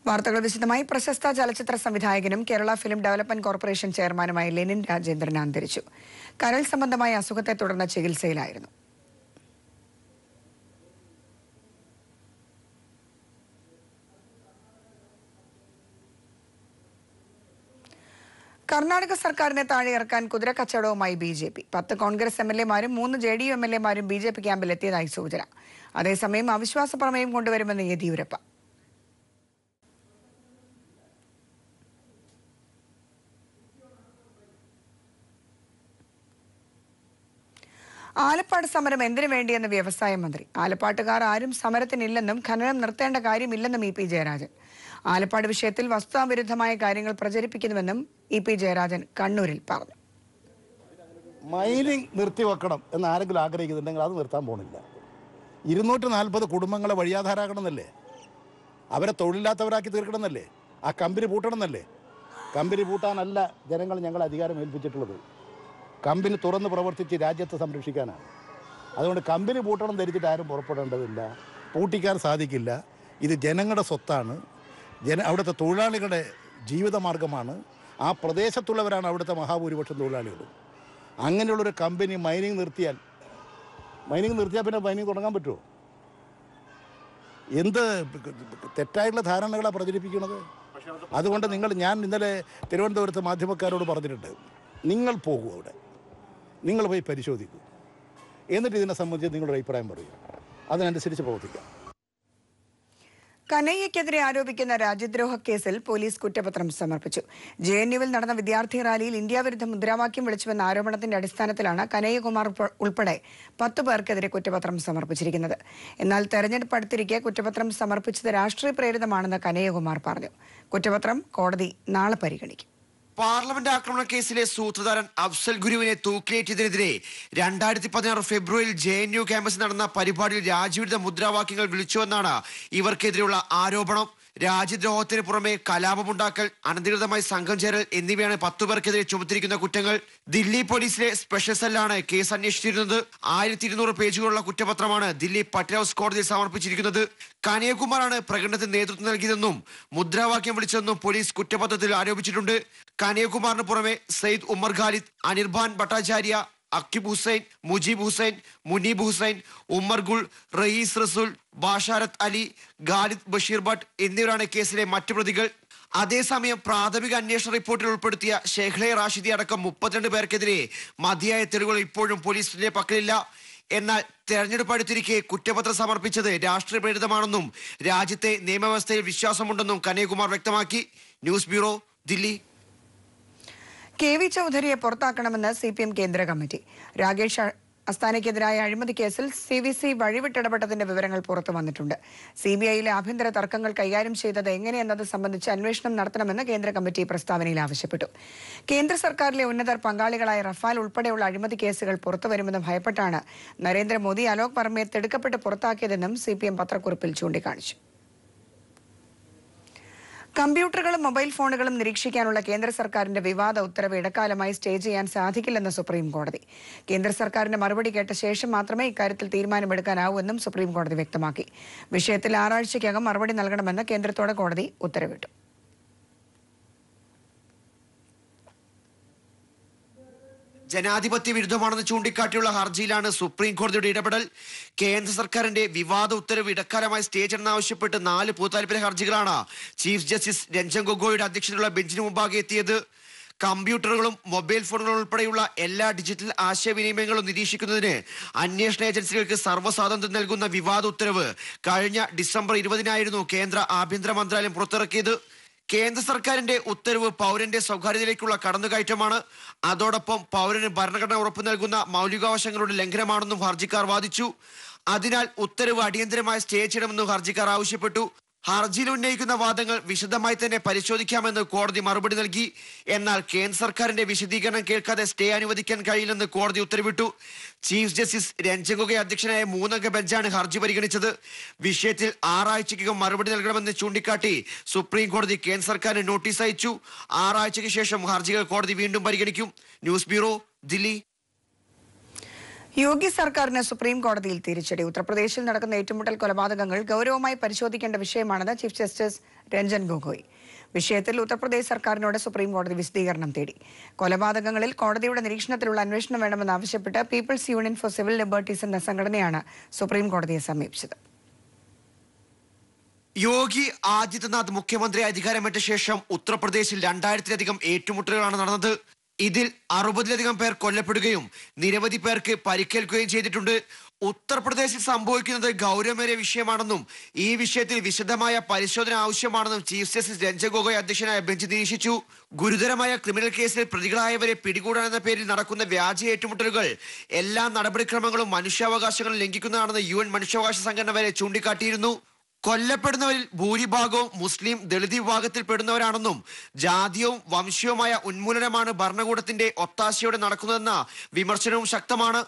വാർത്തകൾ വിശദമായി. പ്രശസ്ത ചലച്ചിത്ര സംവിധായകനും കേരള ഫിലിം ഡെവലപ്മെന്റ് കോർപ്പറേഷൻ ചെയർമാനുമായ ലെനിൻ രാജേന്ദ്രൻ അന്തരിച്ചു. കരൾ സംബന്ധമായ അസുഖത്തെ തുടർന്ന് ചികിത്സയിലായിരുന്നു. കർണാടക സർക്കാരിനെ താഴെയിറക്കാൻ കുതിരക്കച്ചവടവുമായി BJP. 10 കോൺഗ്രസ് MLA-മാരും 3 JDU MLA-മാരും BJP ക്യാമ്പിൽ എത്തിയതായി സൂചന. അതേസമയം അവിശ്വാസ പ്രമേയം കൊണ്ടുവരുമെന്ന് യെദ്യൂരപ്പ. ആലപ്പാട് സമരം എന്തിനു വേണ്ടിയെന്ന് വ്യവസായ മന്ത്രി. ആലപ്പാട്ടുകാർ ആരും സമരത്തിനില്ലെന്നും ഖനനം നിർത്തേണ്ട കാര്യമില്ലെന്നും EP ജയരാജൻ. ആലപ്പാട് വിഷയത്തിൽ വസ്തുതാവിരുദ്ധമായ കാര്യങ്ങൾ പ്രചരിപ്പിക്കുന്നുവെന്നും EP ജയരാജൻ കണ്ണൂരിൽ പറഞ്ഞു. മൈനിങ് നിർത്തിവെക്കണം എന്ന് ആരെങ്കിലും ആഗ്രഹിക്കുന്നുണ്ടെങ്കിൽ അത് നിർത്താൻ പോകുന്നില്ല. 240 കുടുംബങ്ങളെ വഴിയാധാരാക്കണമെന്നല്ലേ, അവരെ തൊഴിലില്ലാത്തവരാക്കി തീർക്കണമെന്നല്ലേ, ആ കമ്പനി പൂട്ടണമെന്നല്ലേ. കമ്പനി പൂട്ടാനല്ല ജനങ്ങൾ ഞങ്ങൾ അധികാരം ഏൽപ്പിച്ചിട്ടുള്ളത്. കമ്പനി തുറന്ന് പ്രവർത്തിച്ച് രാജ്യത്തെ സംരക്ഷിക്കാനാണ്. അതുകൊണ്ട് കമ്പനി പൂട്ടണം ധരിച്ചിട്ട് ആരും പുറപ്പെടേണ്ടതില്ല, പൂട്ടിക്കാൻ സാധിക്കില്ല. ഇത് ജനങ്ങളുടെ സ്വത്താണ്, അവിടുത്തെ തൊഴിലാളികളുടെ ജീവിതമാർഗമാണ്. ആ പ്രദേശത്തുള്ളവരാണ് അവിടുത്തെ മഹാഭൂരിപക്ഷം തൊഴിലാളികൾ. അങ്ങനെയുള്ളൊരു കമ്പനി മൈനിങ് നിർത്തിയാൽ പിന്നെ മൈനിങ് തുടങ്ങാൻ പറ്റുമോ? എന്ത് തെറ്റായിട്ടുള്ള ധാരണകളാണ് പ്രചരിപ്പിക്കുന്നത്. അതുകൊണ്ട് ഞാൻ ഇന്നലെ തിരുവനന്തപുരത്ത് മാധ്യമക്കാരോട് പറഞ്ഞിട്ടുണ്ട്, നിങ്ങൾ പോകൂ, അവിടെ നിങ്ങൾ പോയി പരിശോധിക്കൂ, എന്നിട്ട് ഇതിനെ സംബന്ധിച്ച് നിങ്ങളുടെ അഭിപ്രായം പറയൂ, അതിനനുസരിച്ച് പ്രവർത്തിക്കാം. കനയ്യക്കെതിരെ ആരോപിക്കുന്ന രാജ്യദ്രോഹ കേസിൽ പോലീസ് കുറ്റപത്രം സമർപ്പിച്ചു. JNU-വിൽ നടന്ന വിദ്യാർത്ഥി റാലിയിൽ ഇന്ത്യ വിരുദ്ധ മുദ്രാവാക്യം വിളിച്ചുവെന്ന ആരോപണത്തിന്റെ അടിസ്ഥാനത്തിലാണ് കനയ്യകുമാർ ഉൾപ്പെടെ 10 പേർക്കെതിരെ കുറ്റപത്രം സമർപ്പിച്ചിരിക്കുന്നത്. എന്നാൽ തെരഞ്ഞെടുപ്പ് അടുത്തിരിക്കെ കുറ്റപത്രം സമർപ്പിച്ചത് രാഷ്ട്രീയ പ്രേരിതമാണെന്ന് കനയ്യകുമാർ പറഞ്ഞു. കുറ്റപത്രം കോടതി നാളെ പരിഗണിക്കും. പാർലമെന്റ് ആക്രമണ കേസിലെ സൂത്രധാരൻ അഫ്സൽ ഗുരുവിനെ തൂക്കിലേറ്റതിനെതിരെ 2016 ഫെബ്രുവരിയിൽ JNU ക്യാമ്പസിൽ നടന്ന പരിപാടിയിൽ രാജ്യവിരുദ്ധ മുദ്രാവാക്യങ്ങൾ വിളിച്ചുവെന്നാണ് ഇവർക്കെതിരെയുള്ള ആരോപണം. രാജ്യദ്രോഹത്തിന് പുറമെ കലാപമുണ്ടാക്കൽ, അനധികൃതമായി സംഘം ചേരൽ എന്നിവയാണ് 10 പേർക്കെതിരെ ചുമത്തിരിക്കുന്ന കുറ്റങ്ങൾ. ദില്ലി പോലീസിലെ സ്പെഷ്യൽ സെല്ലാണ് കേസ് അന്വേഷിച്ചിരുന്നത്. 1200 പേജുകളുള്ള കുറ്റപത്രമാണ് ദില്ലി പട്ടേൽ ഹൗസ് കോടതിയിൽ സമർപ്പിച്ചിരിക്കുന്നത്. കനയ്യകുമാറാണ് പ്രകടനത്തിന് നേതൃത്വം നൽകിയതെന്നും മുദ്രാവാക്യം വിളിച്ചതെന്നും പോലീസ് കുറ്റപത്രത്തിൽ ആരോപിച്ചിട്ടുണ്ട്. കനയ്യകുമാറിന് പുറമെ സയ്യിദ് ഉമർ ഖാലിദ്, അനിർബാൻ ഭട്ടാചാര്യ, അക്കിബ് ഹുസൈൻ, മുജീബ് ഹുസൈൻ, മുനീബ് ഹുസൈൻ, ഉമ്മർ ഗുൾ, റയീസ് റസൂൽ, ബാഷാരത്ത് അലി, ഖാലിദ് ബഷീർ ഭട്ട് എന്നിവരാണ് കേസിലെ മറ്റു പ്രതികൾ. അതേസമയം പ്രാഥമിക അന്വേഷണ റിപ്പോർട്ടിൽ ഉൾപ്പെടുത്തിയ ഷെഹ്ലെ റാഷിദി അടക്കം 32 പേർക്കെതിരെ മതിയായ തെളിവുകൾ ഇപ്പോഴും പോലീസിന്റെ പക്കലില്ല. എന്നാൽ തെരഞ്ഞെടുപ്പ് അടുത്തിരിക്കെ കുറ്റപത്രം സമർപ്പിച്ചത് രാഷ്ട്രീയ പ്രേരിതമാണെന്നും രാജ്യത്തെ നിയമവ്യവസ്ഥയിൽ വിശ്വാസമുണ്ടെന്നും കനയ്യകുമാർ വ്യക്തമാക്കി. News bureau, Delhi. KV ചൗധരിയെ പുറത്താക്കണമെന്ന് CPM കേന്ദ്ര കമ്മിറ്റി. രാകേഷ് അസ്താനയ്ക്കെതിരായ അഴിമതി കേസിൽ CVC വഴിവിട്ടിടപെട്ടതിന്റെ വിവരങ്ങൾ പുറത്തു വന്നിട്ടുണ്ട്. CBI-യിലെ ആഭ്യന്തര തർക്കങ്ങൾ കൈകാര്യം ചെയ്തത് എങ്ങനെയെന്നത് സംബന്ധിച്ച് അന്വേഷണം നടത്തണമെന്ന് കേന്ദ്ര കമ്മിറ്റി പ്രസ്താവനയിൽ ആവശ്യപ്പെട്ടു. കേന്ദ്ര സർക്കാരിലെ ഉന്നതർ പങ്കാളികളായ റഫാൽ ഉൾപ്പെടെയുള്ള അഴിമതി കേസുകൾ പുറത്തുവരുമെന്ന് ഭയപ്പെട്ടാണ് നരേന്ദ്രമോദി അലോക് വർമ്മയെ തിടുക്കപ്പെട്ട് പുറത്താക്കിയതെന്നും CPM പത്രക്കുറിപ്പിൽ ചൂണ്ടിക്കാണിച്ചു. കമ്പ്യൂട്ടറുകളും മൊബൈൽ ഫോണുകളും നിരീക്ഷിക്കാനുള്ള കേന്ദ്ര സർക്കാരിന്റെ വിവാദ ഉത്തരവ് ഇടക്കാലമായി സ്റ്റേ ചെയ്യാൻ സാധിക്കില്ലെന്ന് സുപ്രീം കോടതി. കേന്ദ്ര സർക്കാരിന്റെ മറുപടി കേട്ട ശേഷം മാത്രമേ ഇക്കാര്യത്തിൽ തീരുമാനമെടുക്കാനാവൂ എന്നും സുപ്രീം കോടതി വ്യക്തമാക്കി. വിഷയത്തിൽ 6 ആഴ്ചയ്ക്കകം മറുപടി നൽകണമെന്ന് കേന്ദ്രത്തോട് കോടതി ഉത്തരവിട്ടു. ജനാധിപത്യ വിരുദ്ധമാണെന്ന് ചൂണ്ടിക്കാട്ടിയുള്ള ഹർജിയിലാണ് സുപ്രീം കോടതിയുടെ ഇടപെടൽ. കേന്ദ്ര സർക്കാരിന്റെ വിവാദ ഉത്തരവ് ഇടക്കാലമായി സ്റ്റേ ചെയ്യണമെന്നാവശ്യപ്പെട്ട് 4 പൊതുതാൽപര്യ ഹർജികളാണ് ചീഫ് ജസ്റ്റിസ് രഞ്ജൻ ഗൊഗോയുടെ അധ്യക്ഷതയിലുള്ള ബെഞ്ചിന് മുമ്പാകെ എത്തിയത്. കമ്പ്യൂട്ടറുകളും മൊബൈൽ ഫോണുകളും ഉൾപ്പെടെയുള്ള എല്ലാ ഡിജിറ്റൽ ആശയവിനിമയങ്ങളും നിരീക്ഷിക്കുന്നതിന് അന്വേഷണ ഏജൻസികൾക്ക് സർവ്വസ്വാതന്ത്ര്യം നൽകുന്ന വിവാദ ഉത്തരവ് കഴിഞ്ഞ ഡിസംബർ 20-നായിരുന്നു കേന്ദ്ര ആഭ്യന്തര മന്ത്രാലയം പുറത്തിറക്കിയത്. കേന്ദ്ര സർക്കാരിന്റെ ഉത്തരവ് പൗരന്റെ സ്വകാര്യതയിലേക്കുള്ള കടന്നുകയറ്റമാണ്. അതോടൊപ്പം പൗരന് ഭരണഘടന ഉറപ്പു നൽകുന്ന മൗലികാവകാശങ്ങളുടെ ലംഘനമാണെന്നും ഹർജിക്കാർ വാദിച്ചു. അതിനാൽ ഉത്തരവ് അടിയന്തരമായി സ്റ്റേ ചെയ്യണമെന്നും ഹർജിക്കാർ ആവശ്യപ്പെട്ടു. ഹർജിയിൽ ഉന്നയിക്കുന്ന വാദങ്ങൾ വിശദമായി തന്നെ പരിശോധിക്കാമെന്ന് കോടതി മറുപടി നൽകി. എന്നാൽ കേന്ദ്ര സർക്കാരിന്റെ വിശദീകരണം കേൾക്കാതെ സ്റ്റേ അനുവദിക്കാൻ കഴിയില്ലെന്ന് കോടതി ഉത്തരവിട്ടു. ചീഫ് ജസ്റ്റിസ് രഞ്ജൻ ഗൊഗോയ് അധ്യക്ഷനായ 3-അംഗ ബെഞ്ചാണ് ഹർജി പരിഗണിച്ചത്. വിഷയത്തിൽ 6 ആഴ്ചയ്ക്കകം മറുപടി നൽകണമെന്ന് ചൂണ്ടിക്കാട്ടി സുപ്രീം കോടതി കേന്ദ്ര സർക്കാരിന് നോട്ടീസ് അയച്ചു. 6 ആഴ്ചയ്ക്ക് ശേഷം ഹർജികൾ കോടതി വീണ്ടും പരിഗണിക്കും. News bureau, Delhi. യോഗി സർക്കാരിന് സുപ്രീം കോടതിയിൽ തിരിച്ചടി. ഉത്തർപ്രദേശിൽ നടക്കുന്ന ഏറ്റുമുട്ടൽ കൊലപാതകങ്ങൾ ഗൗരവമായി പരിശോധിക്കേണ്ട വിഷയമാണെന്ന് ചീഫ് ജസ്റ്റിസ് രഞ്ജൻ ഗൊഗോയ്. വിഷയത്തിൽ ഉത്തർപ്രദേശ് സർക്കാരിനോട് സുപ്രീം കോടതി വിശദീകരണം തേടി. കൊലപാതകങ്ങളിൽ കോടതിയുടെ നിരീക്ഷണത്തിലുള്ള അന്വേഷണം വേണമെന്നാവശ്യപ്പെട്ട് people's union for civil liberties എന്ന സംഘടനയാണ് സുപ്രീം കോടതിയെ സമീപിച്ചത്. യോഗി ആദിത്യനാഥ് മുഖ്യമന്ത്രി അധികാരമേറ്റ ശേഷം ഉത്തർപ്രദേശിൽ 2000-ലധികം ഏറ്റുമുട്ടലുകളാണ് നടന്നത്. ഇതിൽ 60-ലധികം പേർ കൊല്ലപ്പെടുകയും നിരവധി പേർക്ക് പരിക്കേൽക്കുകയും ചെയ്തിട്ടുണ്ട്. ഉത്തർപ്രദേശിൽ സംഭവിക്കുന്നത് ഗൗരവമേറിയ വിഷയമാണെന്നും ഈ വിഷയത്തിൽ വിശദമായ പരിശോധന ആവശ്യമാണെന്നും ചീഫ് ജസ്റ്റിസ് രഞ്ജൻ ഗൊഗോയ് അധ്യക്ഷനായ ബെഞ്ച് നിരീക്ഷിച്ചു. ഗുരുതരമായ ക്രിമിനൽ കേസിൽ പ്രതികളായവരെ പിടികൂടാനെന്ന പേരിൽ നടക്കുന്ന വ്യാജ ഏറ്റുമുട്ടലുകൾ എല്ലാ നടപടിക്രമങ്ങളും മനുഷ്യാവകാശങ്ങളും ലംഘിക്കുന്നതാണെന്ന് UN മനുഷ്യാവകാശ സംഘടന വരെ ചൂണ്ടിക്കാട്ടിയിരുന്നു. കൊല്ലപ്പെടുന്നവരിൽ ഭൂരിഭാഗവും മുസ്ലിം ദളിത് വിഭാഗത്തിൽപ്പെടുന്നവരാണെന്നും ജാതിയവും വംശീയവുമായ ഉന്മൂലനമാണ് ഭരണകൂടത്തിന്റെ ഒത്താശയോടെ നടക്കുന്നതെന്ന വിമർശനവും ശക്തമാണ്.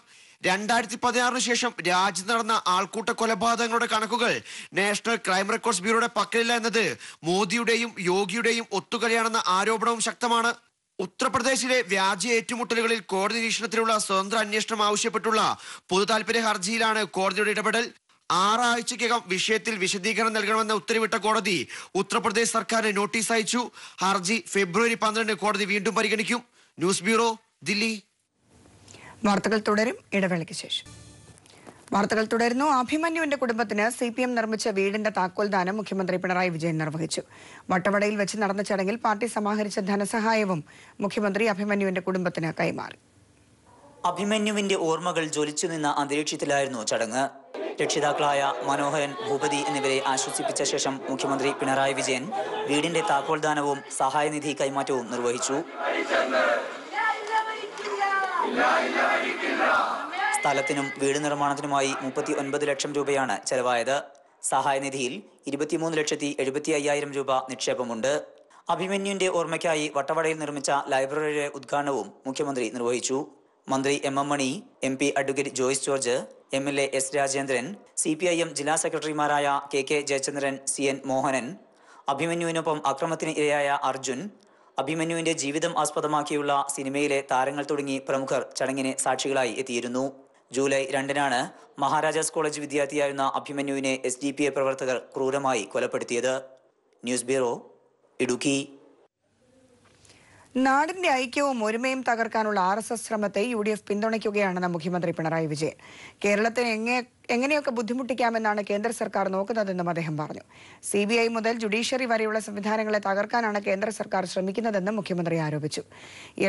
2016 ശേഷം രാജ്യത്ത് നടന്ന ആൾക്കൂട്ട കൊലപാതകങ്ങളുടെ കണക്കുകൾ നാഷണൽ ക്രൈം റെക്കോർഡ്സ് ബ്യൂറോയുടെ പക്കലില്ല എന്നത് മോദിയുടെയും യോഗിയുടെയും ഒത്തുകളിയാണെന്ന ആരോപണവും ശക്തമാണ്. ഉത്തർപ്രദേശിലെ വ്യാജ ഏറ്റുമുട്ടലുകളിൽ കോടതി നിരീക്ഷണത്തിലുള്ള സ്വതന്ത്ര അന്വേഷണം ആവശ്യപ്പെട്ടുള്ള പൊതുതാൽപര്യ ഹർജിയിലാണ് കോടതിയുടെ ഇടപെടൽ. 6 ആഴ്ചയ്ക്കകം വിഷയത്തിൽ വിശദീകരണം നൽകണമെന്ന ഉത്തരവിട്ട കോടതി ഉത്തർപ്രദേശ് സർക്കാരിന് നോട്ടീസ് അയച്ചു. ഹർജി ഫെബ്രുവരി 12 കോടതി വീണ്ടും പരിഗണിക്കും. News bureau, Delhi. വാർത്തകൾ തുടരും. ഇടവേളയ്ക്ക് ശേഷം വാർത്തകൾ തുടരുന്നു. അഭിമന്യുവിന്റെ കുടുംബത്തിന് CPM നിർമ്മിച്ച വീടിന്റെ താക്കോൽദാനം മുഖ്യമന്ത്രി പിണറായി വിജയൻ നിർവഹിച്ചു. വട്ടവടയിൽ വെച്ച് നടന്ന ചടങ്ങിൽ പാർട്ടി സമാഹരിച്ച ധനസഹായവും മുഖ്യമന്ത്രി അഭിമന്യുവിന്റെ കുടുംബത്തിന് കൈമാറി. അഭിമന്യുവിന്റെ ഓർമ്മകൾ ജ്വലിച്ചു നിന്ന അന്തരീക്ഷത്തിലായിരുന്നു ചടങ്ങ്. രക്ഷിതാക്കളായ മനോഹരൻ, ഭൂപതി എന്നിവരെ ആശ്വസിപ്പിച്ച ശേഷം മുഖ്യമന്ത്രി പിണറായി വിജയൻ വീടിന്റെ താക്കോൽദാനവും സഹായനിധി കൈമാറ്റവും നിർവഹിച്ചു. സ്ഥലത്തിനും വീട് നിർമ്മാണത്തിനുമായി 39 ലക്ഷം രൂപയാണ് ചെലവായത്. സഹായനിധിയിൽ 23,75,000 രൂപ നിക്ഷേപമുണ്ട്. അഭിമന്യുവിന്റെ ഓർമ്മയ്ക്കായി വട്ടവടയിൽ നിർമ്മിച്ച ലൈബ്രറിയുടെ ഉദ്ഘാടനവും മുഖ്യമന്ത്രി നിർവഹിച്ചു. മന്ത്രി MM Mani, MP advocate Joyce George, MLA S Rajendran, CPIM ജില്ലാ സെക്രട്ടറിമാരായ KK ജയചന്ദ്രൻ, CN മോഹനൻ, അഭിമന്യുവിനൊപ്പം അക്രമത്തിന് ഇരയായ അർജുൻ, അഭിമന്യുവിന്റെ ജീവിതം ആസ്പദമാക്കിയുള്ള സിനിമയിലെ താരങ്ങൾ തുടങ്ങി പ്രമുഖർ ചടങ്ങിന് സാക്ഷികളായി എത്തിയിരുന്നു. ജൂലൈ 2-നാണ് മഹാരാജാസ് കോളേജ് വിദ്യാർത്ഥിയായിരുന്ന അഭിമന്യുവിനെ SDPI പ്രവർത്തകർ ക്രൂരമായി കൊലപ്പെടുത്തിയത്. News bureau, Idukki. നാടിന്റെ ഐക്യവും ഒരുമയും തകർക്കാനുള്ള RSS ശ്രമത്തെ UDF പിന്തുണയ്ക്കുകയാണെന്ന് മുഖ്യമന്ത്രി പിണറായി വിജയൻ. കേരളത്തെ എങ്ങനെയൊക്കെ ബുദ്ധിമുട്ടിക്കാമെന്നാണ് കേന്ദ്ര സർക്കാർ നോക്കുന്നതെന്നും അദ്ദേഹം പറഞ്ഞു. CBI മുതൽ ജുഡീഷ്യറി വരെയുള്ള സംവിധാനങ്ങളെ തകർക്കാനാണ് കേന്ദ്ര സർക്കാർ ശ്രമിക്കുന്നതെന്നും മുഖ്യമന്ത്രി ആരോപിച്ചു.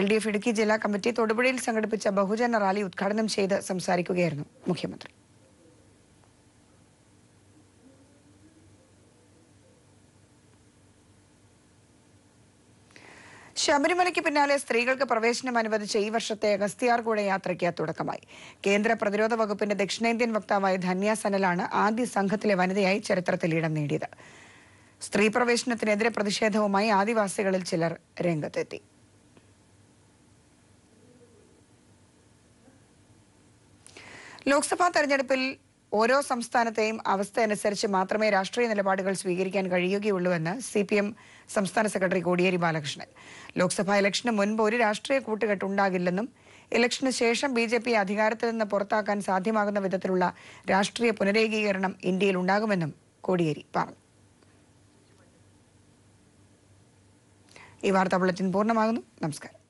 LDF ഇടുക്കി ജില്ലാ കമ്മിറ്റി തൊടുപുഴയിൽ സംഘടിപ്പിച്ച ബഹുജന റാലി ഉദ്ഘാടനം ചെയ്ത് സംസാരിക്കുകയായിരുന്നു മുഖ്യമന്ത്രി. ശബരിമലയ്ക്ക് പിന്നാലെ സ്ത്രീകൾക്ക് പ്രവേശനം അനുവദിച്ച ഈ വർഷത്തെ അഗസ്ത്യാർകൂട യാത്രയ്ക്ക് തുടക്കമായി. കേന്ദ്ര പ്രതിരോധ വകുപ്പിന്റെ ദക്ഷിണേന്ത്യൻ വക്താവായ ധന്യ സനലാണ് ആദ്യ സംഘത്തിലെ വനിതയായി ചരിത്രത്തിൽ ഇടം നേടിയത്. സ്ത്രീ പ്രവേശനത്തിനെതിരെ പ്രതിഷേധവുമായി ആദിവാസികളിൽ ചിലർ രംഗത്തെത്തി. ലോക്സഭാ തെരഞ്ഞെടുപ്പിൽ ഓരോ സംസ്ഥാനത്തെയും അവസ്ഥ അനുസരിച്ച് മാത്രമേ രാഷ്ട്രീയ നിലപാടുകൾ സ്വീകരിക്കാൻ കഴിയുകയുള്ളൂവെന്ന് CPM സംസ്ഥാന സെക്രട്ടറി കോടിയേരി ബാലകൃഷ്ണൻ. ലോക്സഭാ ഇലക്ഷന് മുൻപ് ഒരു രാഷ്ട്രീയ കൂട്ടുകെട്ടുണ്ടാകില്ലെന്നും ഇലക്ഷന് ശേഷം BJP അധികാരത്തിൽ നിന്ന് പുറത്താക്കാൻ സാധ്യമാകുന്ന വിധത്തിലുള്ള രാഷ്ട്രീയ പുനരേകീകരണം ഇന്ത്യയിൽ ഉണ്ടാകുമെന്നും കോടിയേരി പറഞ്ഞു. ഈ വാർത്താ ബുള്ളറ്റിൻ പൂർണ്ണമാകുന്നു. നമസ്കാരം.